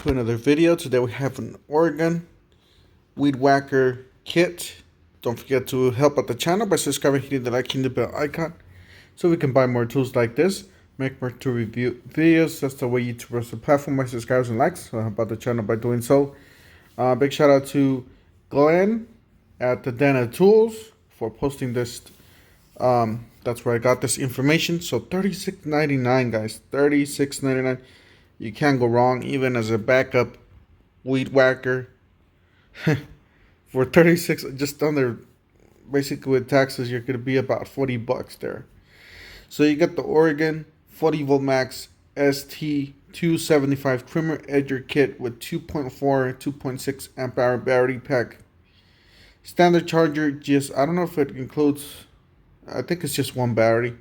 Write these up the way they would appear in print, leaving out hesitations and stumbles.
to another video. Today we have an organ weed whacker kit. Don't forget to help out the channel by subscribing, hitting the like, hitting the bell icon, so we can buy more tools like this, make more tool review videos. That's the way YouTube runs the platform by subscribers and likes. So help out the channel by doing so. Big shout out to Glenn at the Dana Tools for posting this. That's where I got this information. So $36.99, guys. $36.99. You can't go wrong, even as a backup weed whacker. For 36, just under, basically with taxes, you're gonna be about $40 there. So you get the Oregon 40 volt max ST275 trimmer edger kit with 2.4 2.6 amp hour battery pack. Standard charger, just I don't know if it includes, I think it's just one battery.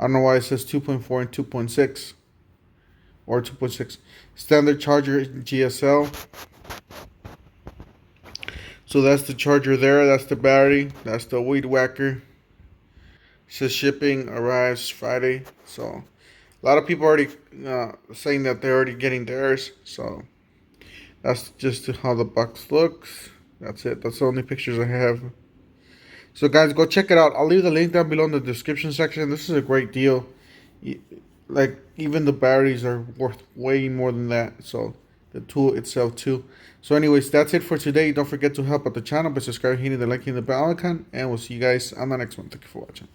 I don't know why it says 2.4 and 2.6 or 2.6. Standard charger GSL. So that's the charger there, that's the battery, that's the weed whacker. It says shipping arrives Friday. So a lot of people already saying that they're already getting theirs. So that's just how the box looks. That's it. That's the only pictures I have. So guys, go check it out. I'll leave the link down below in the description section. This is a great deal. Like, even the batteries are worth way more than that. So the tool itself too. So anyways, that's it for today. Don't forget to help out the channel by subscribing, hitting the like, hitting the bell icon, and we'll see you guys on the next one. Thank you for watching.